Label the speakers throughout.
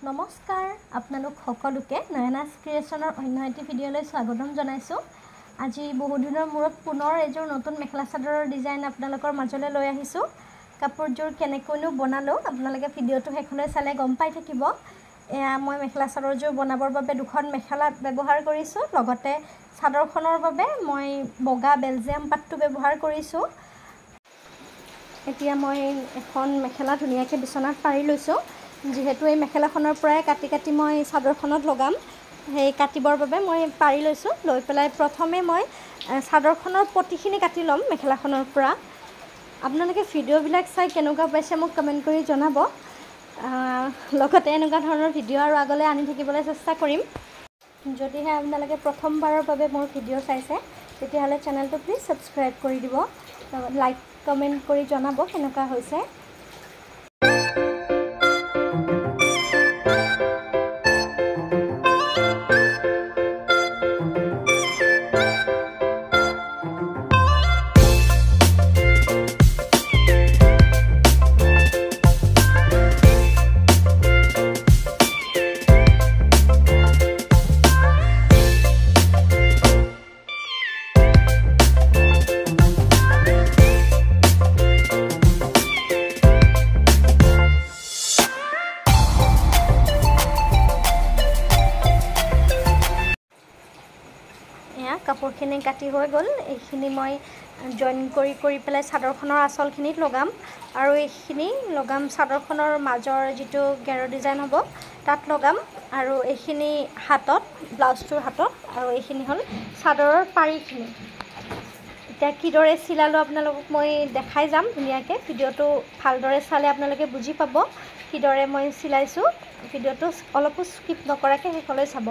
Speaker 1: নমস্কাৰ আপোনালোক সকলোকে নয়নাস ক্ৰিয়েশ্যনৰ অন্য এটি ভিডিঅ'লৈ স্বাগতম জনাইছোঁ। আজি বহু দিনৰ মূৰত পুনৰ এযোৰ নতুন মেখেলা চাদৰৰ ডিজাইন আপোনালোকৰ মাজলৈ লৈ আহিছোঁ। কাপোৰযোৰ কেনেকৈনো বনালোঁ আপোনালোকে ভিডিঅ'টো শেষলৈ চালে গম পাই থাকিব। এয়া মই মেখেলা চাদৰযোৰ বনাবৰ বাবে দুখন মেখেলা ব্যৱহাৰ কৰিছোঁ, লগতে চাদৰখনৰ বাবে মই বগা বেলজিয়াম পাটটো ব্যৱহাৰ কৰিছোঁ। এতিয়া মই এখন মেখেলা ধুনীয়াকৈ বিচনাত পাৰি লৈছোঁ। যিহেতু এই মেখেলাখনৰ পৰাই কাটি মই চাদৰখনত লগাম, সেই কাটিবৰ বাবে মই পাৰি লৈছোঁ। লৈ পেলাই প্ৰথমে মই চাদৰখনৰ পটিখিনি কাটি ল'ম মেখেলাখনৰ পৰা। আপোনালোকে ভিডিঅ'বিলাক চাই কেনেকুৱা পাইছে মোক কমেণ্ট কৰি জনাব। লগতে এনেকুৱা ধৰণৰ ভিডিঅ' আৰু আগলৈ আনি থাকিবলৈ চেষ্টা কৰিম। যদিহে আপোনালোকে প্ৰথমবাৰৰ বাবে মোৰ ভিডিঅ' চাইছে তেতিয়াহ'লে চেনেলটো প্লিজ ছাবস্ক্ৰাইব কৰি দিব, লাইক কমেণ্ট কৰি জনাব কেনেকুৱা হৈছে। কাপোৰখিনি কাটি হৈ গ'ল। এইখিনি মই জইন কৰি পেলাই চাদৰখনৰ আঁচলখিনিত লগাম, আৰু এইখিনি লগাম চাদৰখনৰ মাজৰ যিটো গেৰ ডিজাইন হ'ব তাত লগাম, আৰু এইখিনি হাতত, ব্লাউজটোৰ হাতত, আৰু এইখিনি হ'ল চাদৰৰ পাৰিখিনি। এতিয়া কিদৰে চিলালোঁ আপোনালোকক মই দেখাই যাম ধুনীয়াকৈ। ভিডিঅ'টো ভালদৰে চালে আপোনালোকে বুজি পাব কিদৰে মই চিলাইছোঁ। ভিডিঅ'টো অলপো স্কিপ নকৰাকৈ শেষলৈ চাব।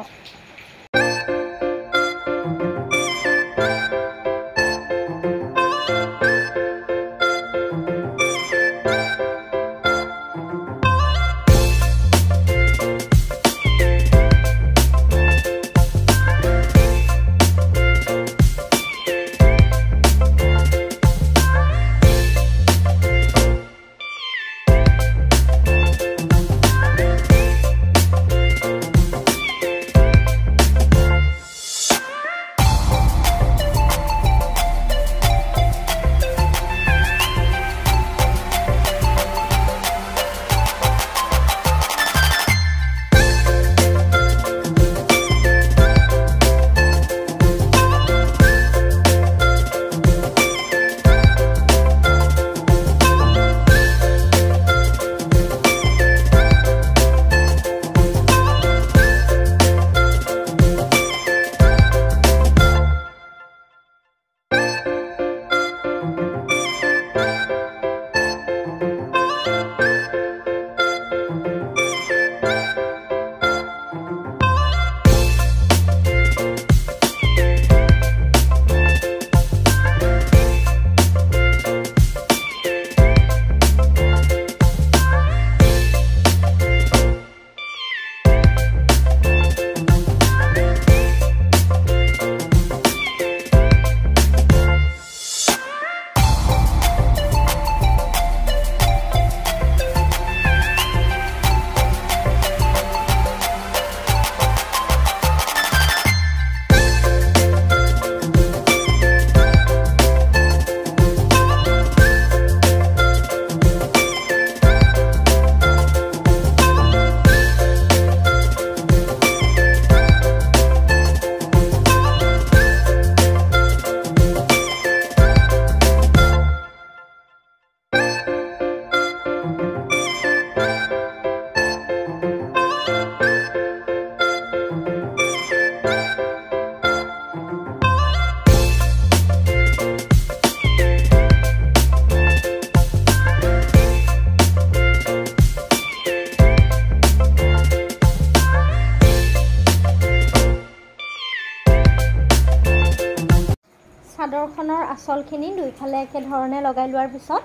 Speaker 1: চাদৰখনৰ আঁচলখিনি দুইফালে একেধৰণে লগাই লোৱাৰ পিছত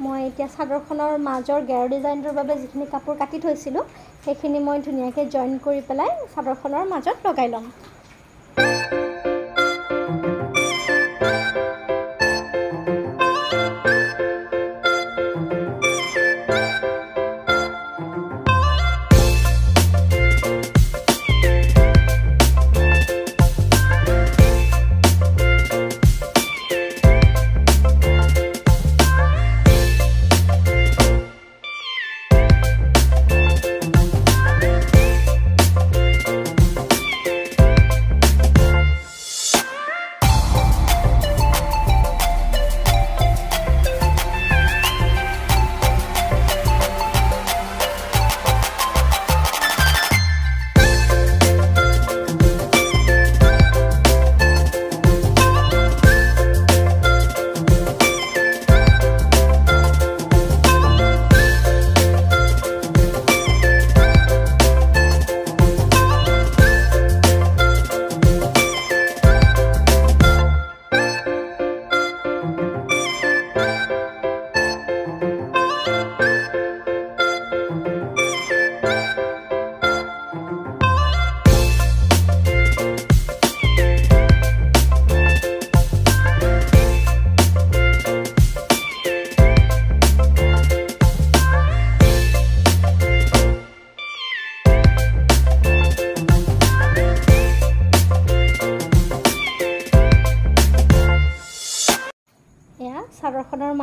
Speaker 1: মই এতিয়া চাদৰখনৰ মাজৰ গেৰ ডিজাইনটোৰ বাবে যিখিনি কাপোৰ কাটি থৈছিলোঁ সেইখিনি মই ধুনীয়াকৈ জইন কৰি পেলাই চাদৰখনৰ মাজত লগাই ল'ম।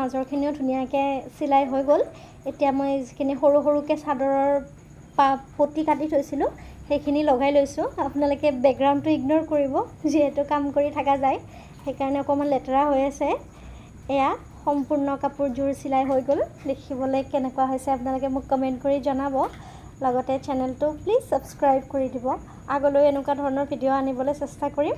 Speaker 1: মাজৰখিনিও ধুনীয়াকৈ চিলাই হৈ গ'ল এতিয়া মই যিখিনি সৰু সৰুকৈ চাদৰৰ পটি কাটি থৈছিলোঁ সেইখিনি লগাই লৈছোঁ আপোনালোকে বেকগ্ৰাউণ্ডটো ইগন'ৰ কৰিব যিহেতু কাম কৰি থকা যায় সেইকাৰণে অকণমান লেতেৰা হৈ আছে এয়া সম্পূৰ্ণ কাপোৰযোৰ চিলাই হৈ গ'ল দেখিবলৈ কেনেকুৱা হৈছে আপোনালোকে মোক কমেণ্ট কৰি জনাব লগতে চেনেলটো প্লিজ ছাবস্ক্ৰাইব কৰি দিব আগলৈ এনেকুৱা ধৰণৰ ভিডিঅ' আনিবলৈ চেষ্টা কৰিম